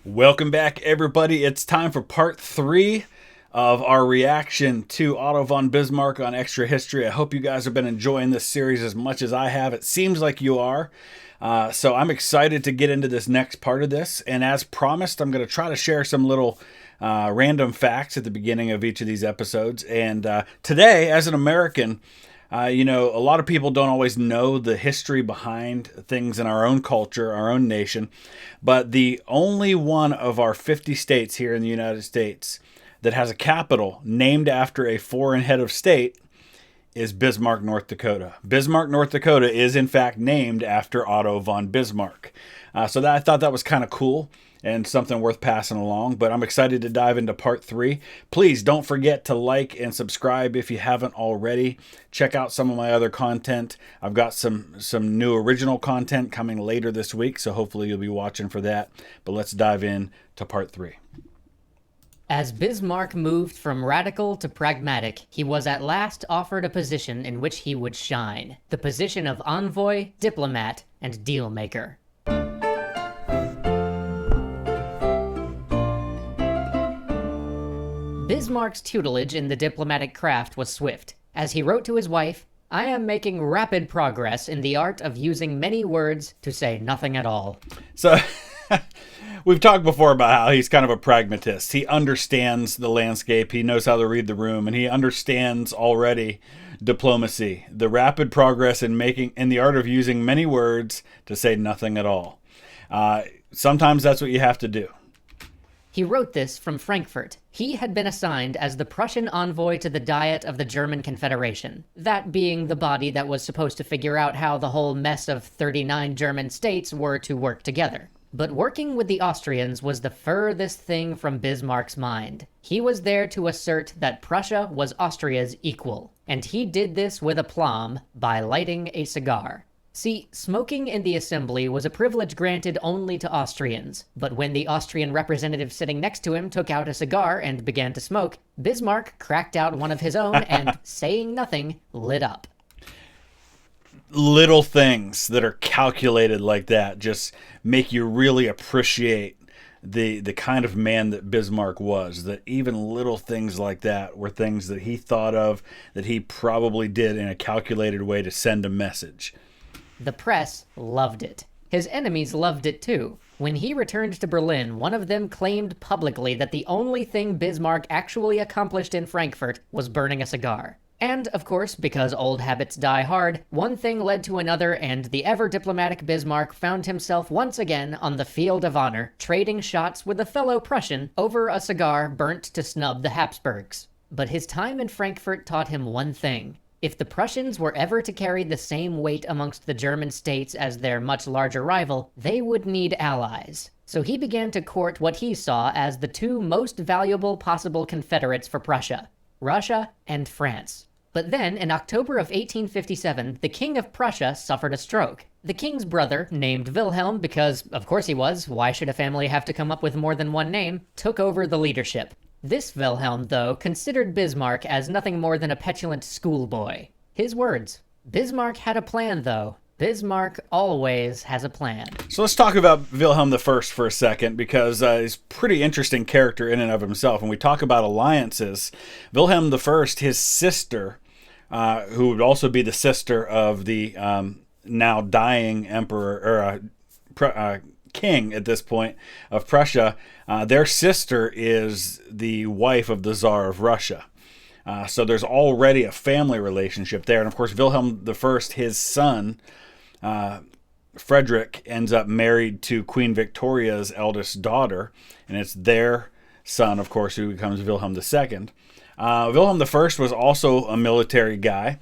Welcome back, everybody. It's time for part 3 of our reaction to Otto von Bismarck on Extra History. I hope you guys have been enjoying this series as much as I have. It seems like you are. So I'm excited to get into this next part of this. And as promised, I'm going to try to share some little random facts at the beginning of each of these episodes. And today, as an American, a lot of people don't always know the history behind things in our own culture, our own nation. But the only one of our 50 states here in the United States that has a capital named after a foreign head of state is Bismarck, North Dakota. Bismarck, North Dakota is in fact named after Otto von Bismarck. I thought that was kind of cool and something worth passing along, but I'm excited to dive into part 3. Please don't forget to like and subscribe if you haven't already. Check out some of my other content. I've got some new original content coming later this week, so hopefully you'll be watching for that. But let's dive in to part 3. As Bismarck moved from radical to pragmatic, he was at last offered a position in which he would shine. The position of envoy, diplomat, and deal-maker. Bismarck's tutelage in the diplomatic craft was swift. As he wrote to his wife, "I am making rapid progress in the art of using many words to say nothing at all." So we've talked before about how he's kind of a pragmatist. He understands the landscape, he knows how to read the room, and he understands already diplomacy, the rapid progress in the art of using many words to say nothing at all. Sometimes that's what you have to do. He wrote this from Frankfurt. He had been assigned as the Prussian envoy to the Diet of the German Confederation, that being the body that was supposed to figure out how the whole mess of 39 German states were to work together. But working with the Austrians was the furthest thing from Bismarck's mind. He was there to assert that Prussia was Austria's equal, and he did this with aplomb by lighting a cigar. See, smoking in the assembly was a privilege granted only to Austrians, but when the Austrian representative sitting next to him took out a cigar and began to smoke, Bismarck cracked out one of his own and, saying nothing, lit up. Little things that are calculated like that just make you really appreciate the kind of man that Bismarck was, that even little things like that were things that he thought of, that he probably did in a calculated way to send a message. The press loved it. His enemies loved it too. When he returned to Berlin, one of them claimed publicly that the only thing Bismarck actually accomplished in Frankfurt was burning a cigar. And, of course, because old habits die hard, one thing led to another, and the ever-diplomatic Bismarck found himself once again on the field of honor, trading shots with a fellow Prussian over a cigar burnt to snub the Habsburgs. But his time in Frankfurt taught him one thing. If the Prussians were ever to carry the same weight amongst the German states as their much larger rival, they would need allies. So he began to court what he saw as the two most valuable possible confederates for Prussia, Russia and France. But then, in October of 1857, the King of Prussia suffered a stroke. The king's brother, named Wilhelm because, of course he was, why should a family have to come up with more than one name, took over the leadership. This Wilhelm, though, considered Bismarck as nothing more than a petulant schoolboy. His words. Bismarck had a plan, though. Bismarck always has a plan. So let's talk about Wilhelm I for a second, because he's a pretty interesting character in and of himself. When we talk about alliances, Wilhelm I, his sister, who would also be the sister of the now dying emperor, or king at this point of Prussia, their sister is the wife of the Tsar of Russia. So there's already a family relationship there. And of course, Wilhelm I, his son, Frederick, ends up married to Queen Victoria's eldest daughter. And it's their son, of course, who becomes Wilhelm II. Wilhelm I was also a military guy.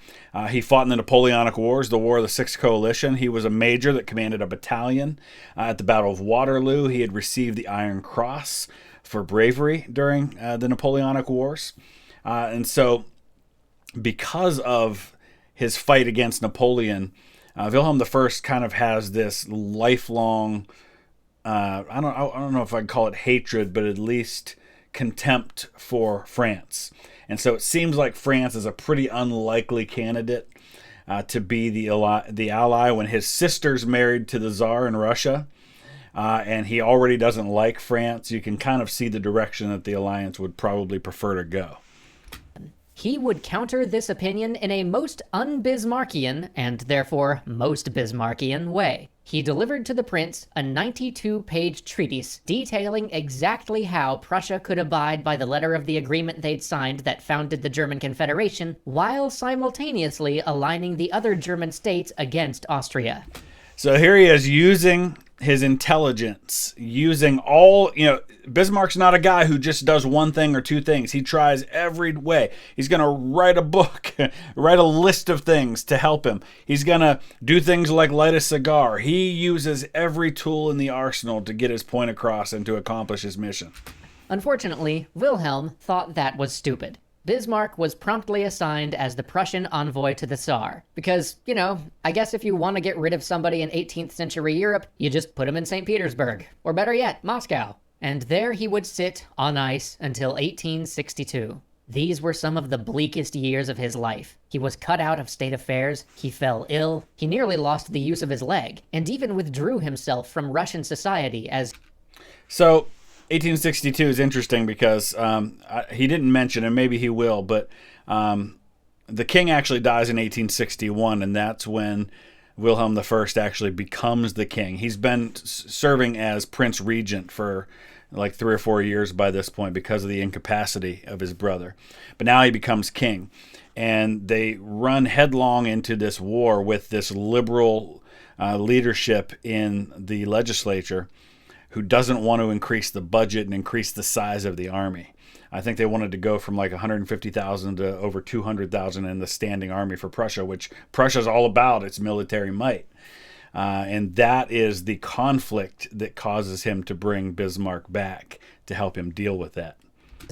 He fought in the Napoleonic Wars, the War of the Sixth Coalition. He was a major that commanded a battalion at the Battle of Waterloo. He had received the Iron Cross for bravery during the Napoleonic Wars. And so because of his fight against Napoleon, Wilhelm I kind of has this lifelong, I don't know if I'd call it hatred, but at least contempt for France. And so it seems like France is a pretty unlikely candidate to be the ally when his sister's married to the Tsar in Russia. and he already doesn't like France. You can kind of see the direction that the alliance would probably prefer to go. He would counter this opinion in a most un-Bismarckian, and therefore most Bismarckian, way. He delivered to the prince a 92-page treatise detailing exactly how Prussia could abide by the letter of the agreement they'd signed that founded the German Confederation, while simultaneously aligning the other German states against Austria. So here he is using his intelligence, using all, Bismarck's not a guy who just does one thing or two things. He tries every way. He's going to write a book, write a list of things to help him. He's going to do things like light a cigar. He uses every tool in the arsenal to get his point across and to accomplish his mission. Unfortunately, Wilhelm thought that was stupid. Bismarck was promptly assigned as the Prussian envoy to the Tsar. Because, I guess if you want to get rid of somebody in 18th century Europe, you just put him in St. Petersburg. Or better yet, Moscow. And there he would sit on ice until 1862. These were some of the bleakest years of his life. He was cut out of state affairs, he fell ill, he nearly lost the use of his leg, and even withdrew himself from Russian society as... So, 1862 is interesting because he didn't mention, and maybe he will, but the king actually dies in 1861, and that's when Wilhelm I actually becomes the king. He's been serving as Prince Regent for like 3 or 4 years by this point because of the incapacity of his brother. But now he becomes king, and they run headlong into this war with this liberal leadership in the legislature who doesn't want to increase the budget and increase the size of the army. I think they wanted to go from like 150,000 to over 200,000 in the standing army for Prussia, which Prussia's all about, its military might. And that is the conflict that causes him to bring Bismarck back to help him deal with that.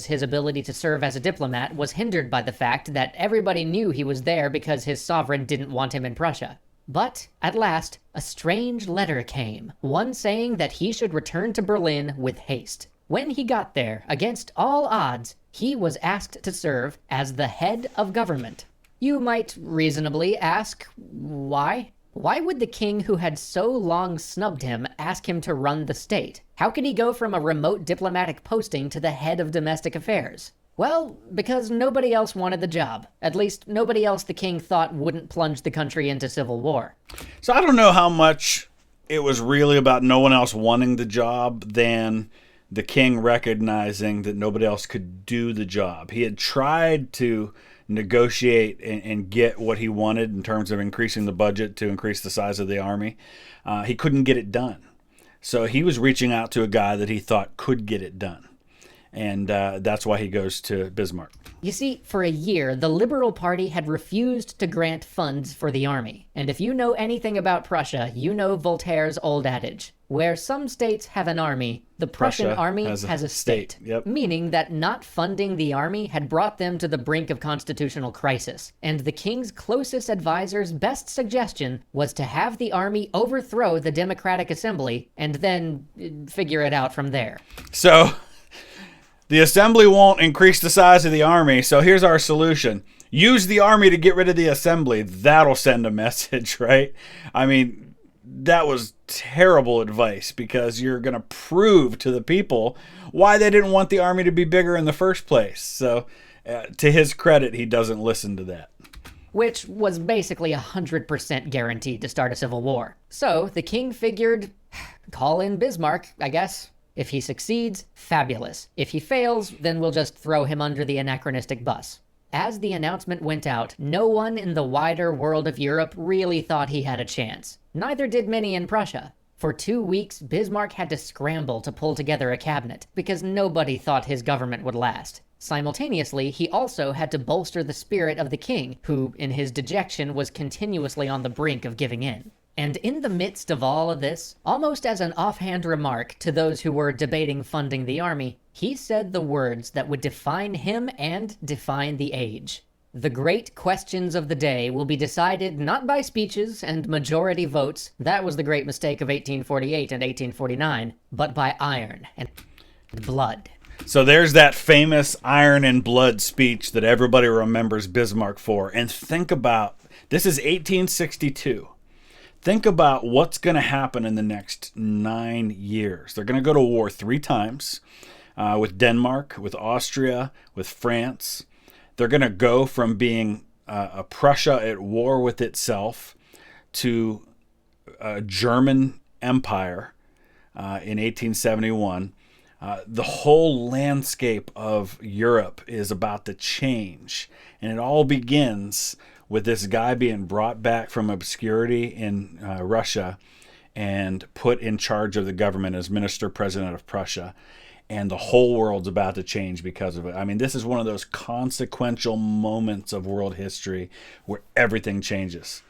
His ability to serve as a diplomat was hindered by the fact that everybody knew he was there because his sovereign didn't want him in Prussia. But, at last, a strange letter came, one saying that he should return to Berlin with haste. When he got there, against all odds, he was asked to serve as the head of government. You might reasonably ask, why? Why would the king who had so long snubbed him ask him to run the state? How could he go from a remote diplomatic posting to the head of domestic affairs? Well, because nobody else wanted the job. At least, nobody else the king thought wouldn't plunge the country into civil war. So I don't know how much it was really about no one else wanting the job than the king recognizing that nobody else could do the job. He had tried to negotiate and get what he wanted in terms of increasing the budget to increase the size of the army. He couldn't get it done. So he was reaching out to a guy that he thought could get it done. And that's why he goes to Bismarck. You see, for a year, the Liberal Party had refused to grant funds for the army. And if you know anything about Prussia, you know Voltaire's old adage, where some states have an army, the Prussian army has a state. Yep. Meaning that not funding the army had brought them to the brink of constitutional crisis. And the king's closest advisor's best suggestion was to have the army overthrow the Democratic Assembly and then figure it out from there. So the assembly won't increase the size of the army, so here's our solution. Use the army to get rid of the assembly. That'll send a message, right? I mean, that was terrible advice because you're going to prove to the people why they didn't want the army to be bigger in the first place. So to his credit, he doesn't listen to that. Which was basically 100% guaranteed to start a civil war. So the king figured, call in Bismarck, I guess. If he succeeds, fabulous. If he fails, then we'll just throw him under the anachronistic bus. As the announcement went out, no one in the wider world of Europe really thought he had a chance. Neither did many in Prussia. For 2 weeks, Bismarck had to scramble to pull together a cabinet, because nobody thought his government would last. Simultaneously, he also had to bolster the spirit of the king, who, in his dejection, was continuously on the brink of giving in. And in the midst of all of this, almost as an offhand remark to those who were debating funding the army, he said the words that would define him and define the age. The great questions of the day will be decided not by speeches and majority votes, that was the great mistake of 1848 and 1849, but by iron and blood. So there's that famous iron and blood speech that everybody remembers Bismarck for. And think about, this is 1862. Think about what's going to happen in the next 9 years. They're going to go to war 3 times with Denmark, with Austria, with France. They're going to go from being a Prussia at war with itself to a German empire in 1871. The whole landscape of Europe is about to change. And it all begins with this guy being brought back from obscurity in Russia and put in charge of the government as minister president of Prussia. And the whole world's about to change because of it. I mean, this is one of those consequential moments of world history where everything changes.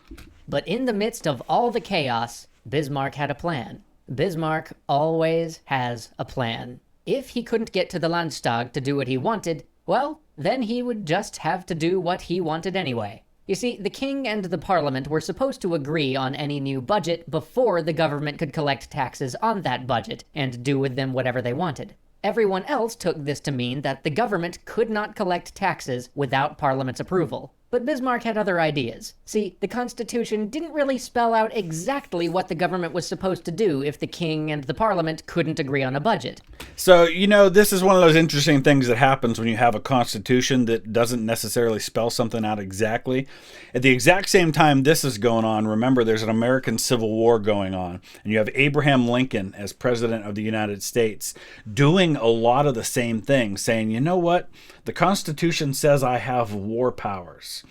But in the midst of all the chaos, Bismarck had a plan. Bismarck always has a plan. If he couldn't get to the Landtag to do what he wanted, well, then he would just have to do what he wanted anyway. You see, the king and the parliament were supposed to agree on any new budget before the government could collect taxes on that budget and do with them whatever they wanted. Everyone else took this to mean that the government could not collect taxes without Parliament's approval. But Bismarck had other ideas. See, the Constitution didn't really spell out exactly what the government was supposed to do if the king and the Parliament couldn't agree on a budget. So, this is one of those interesting things that happens when you have a constitution that doesn't necessarily spell something out exactly. At the exact same time this is going on, remember there's an American Civil War going on, and you have Abraham Lincoln as president of the United States doing a lot of the same things, saying, you know what, the Constitution says I have war powers.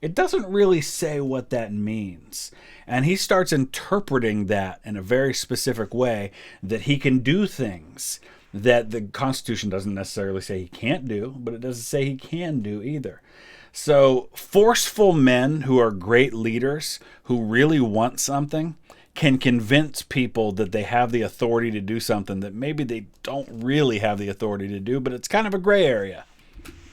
It doesn't really say what that means. And he starts interpreting that in a very specific way, that he can do things that the Constitution doesn't necessarily say he can't do, but it doesn't say he can do either. So forceful men who are great leaders, who really want something, can convince people that they have the authority to do something that maybe they don't really have the authority to do, but it's kind of a gray area.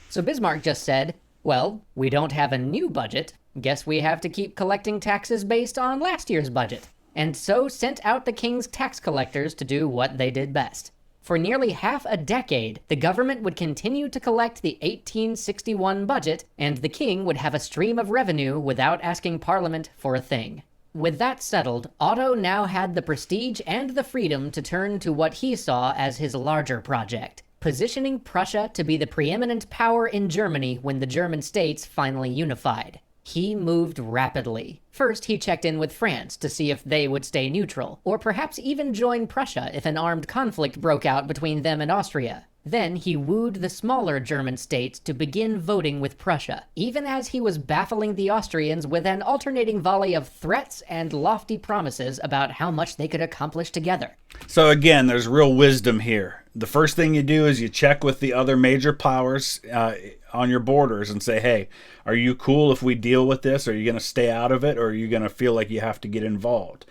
So Bismarck just said, well, we don't have a new budget. Guess we have to keep collecting taxes based on last year's budget. And so sent out the king's tax collectors to do what they did best. For nearly half a decade, the government would continue to collect the 1861 budget, and the king would have a stream of revenue without asking Parliament for a thing. With that settled, Otto now had the prestige and the freedom to turn to what he saw as his larger project, positioning Prussia to be the preeminent power in Germany when the German states finally unified. He moved rapidly. First, he checked in with France to see if they would stay neutral, or perhaps even join Prussia if an armed conflict broke out between them and Austria. Then he wooed the smaller German states to begin voting with Prussia, even as he was baffling the Austrians with an alternating volley of threats and lofty promises about how much they could accomplish together. So again, there's real wisdom here. The first thing you do is you check with the other major powers on your borders and say, hey, are you cool if we deal with this? Are you going to stay out of it? Or are you going to feel like you have to get involved?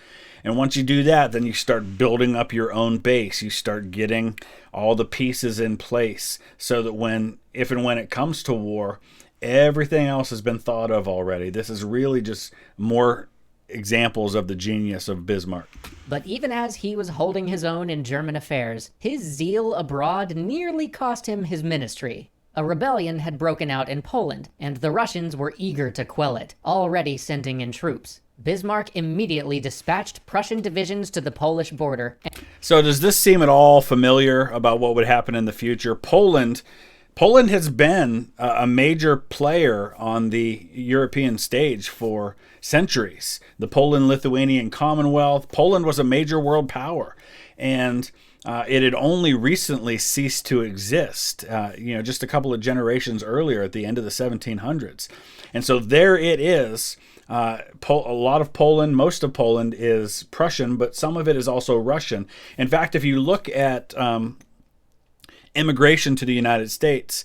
And once you do that, then you start building up your own base. You start getting all the pieces in place so that if and when it comes to war, everything else has been thought of already. This is really just more examples of the genius of Bismarck. But even as he was holding his own in German affairs, his zeal abroad nearly cost him his ministry. A rebellion had broken out in Poland, and the Russians were eager to quell it, already sending in troops. Bismarck immediately dispatched Prussian divisions to the Polish border. So does this seem at all familiar about what would happen in the future? Poland has been a major player on the European stage for centuries. The Poland-Lithuanian Commonwealth. Poland was a major world power, and it had only recently ceased to exist, just a couple of generations earlier at the end of the 1700s. And so there it is. A lot of Poland, most of Poland is Prussian, but some of it is also Russian. In fact, if you look at immigration to the United States,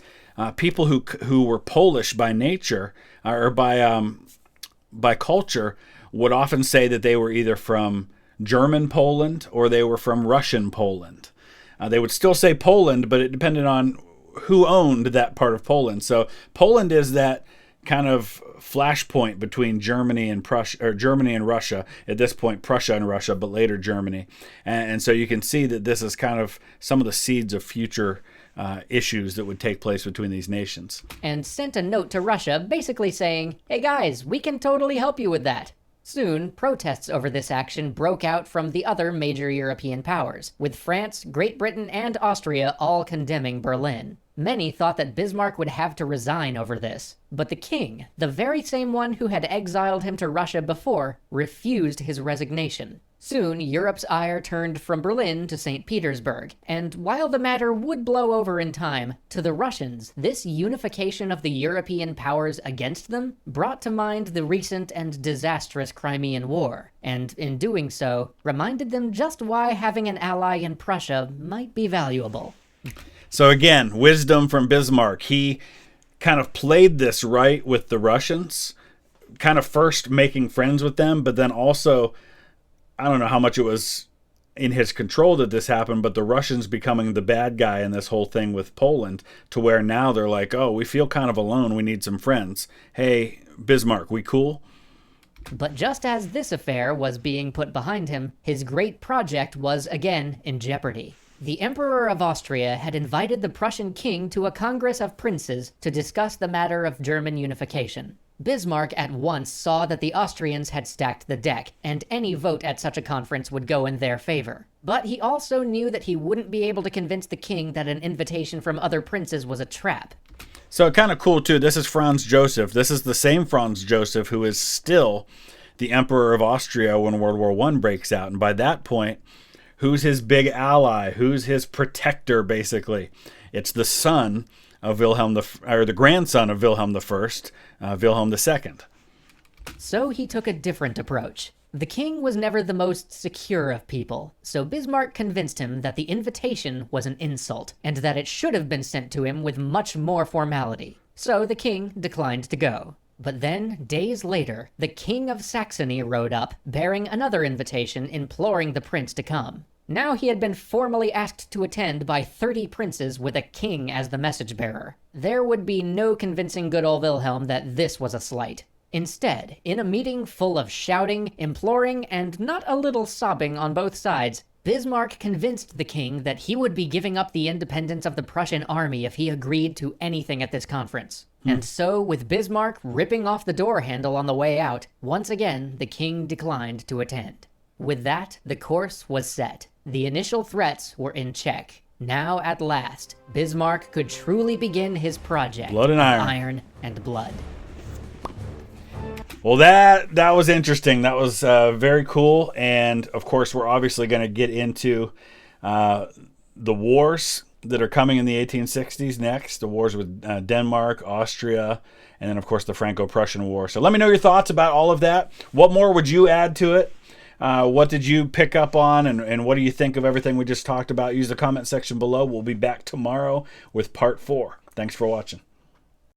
people who were Polish by nature or by culture would often say that they were either from German Poland or they were from Russian Poland. They would still say Poland, but it depended on who owned that part of Poland. So Poland is that kind of flashpoint between Germany and Prussia, or Germany and Russia. At this point, Prussia and Russia, but later Germany. And so you can see that this is kind of some of the seeds of future issues that would take place between these nations. And sent a note to Russia basically saying, hey guys, we can totally help you with that. Soon, protests over this action broke out from the other major European powers, with France, Great Britain, and Austria all condemning Berlin. Many thought that Bismarck would have to resign over this, but the king, the very same one who had exiled him to Russia before, refused his resignation. Soon, Europe's ire turned from Berlin to St. Petersburg, and while the matter would blow over in time, to the Russians, this unification of the European powers against them brought to mind the recent and disastrous Crimean War, and in doing so, reminded them just why having an ally in Prussia might be valuable. So again, wisdom from Bismarck. He kind of played this right with the Russians, kind of first making friends with them, but then also, I don't know how much it was in his control that this happened, but the Russians becoming the bad guy in this whole thing with Poland, to where now they're like, oh, we feel kind of alone. We need some friends. Hey, Bismarck, we cool? But just as this affair was being put behind him, his great project was again in jeopardy. The Emperor of Austria had invited the Prussian king to a congress of princes to discuss the matter of German unification. Bismarck at once saw that the Austrians had stacked the deck, and any vote at such a conference would go in their favor. But he also knew that he wouldn't be able to convince the king that an invitation from other princes was a trap. So kind of cool, too. This is Franz Joseph. This is the same Franz Joseph who is still the Emperor of Austria when World War I breaks out. And by that point, who's his big ally? Who's his protector, basically? It's the son of the grandson of Wilhelm I, Wilhelm II. So he took a different approach. The king was never the most secure of people, so Bismarck convinced him that the invitation was an insult, and that it should have been sent to him with much more formality. So the king declined to go. But then, days later, the King of Saxony rode up, bearing another invitation imploring the prince to come. Now he had been formally asked to attend by 30 princes with a king as the message bearer. There would be no convincing good old Wilhelm that this was a slight. Instead, in a meeting full of shouting, imploring, and not a little sobbing on both sides, Bismarck convinced the king that he would be giving up the independence of the Prussian army if he agreed to anything at this conference. And so, with Bismarck ripping off the door handle on the way out, once again the king declined to attend. With that, the course was set. The initial threats were in check. Now, at last, Bismarck could truly begin his project. Blood and iron. Iron and blood. Well, that was interesting. That was very cool. And, of course, we're obviously going to get into the wars that are coming in the 1860s next. The wars with Denmark, Austria, and then, of course, the Franco-Prussian War. So let me know your thoughts about all of that. What more would you add to it? What did you pick up on, and what do you think of everything we just talked about? Use the comment section below. We'll be back tomorrow with part 4. Thanks for watching.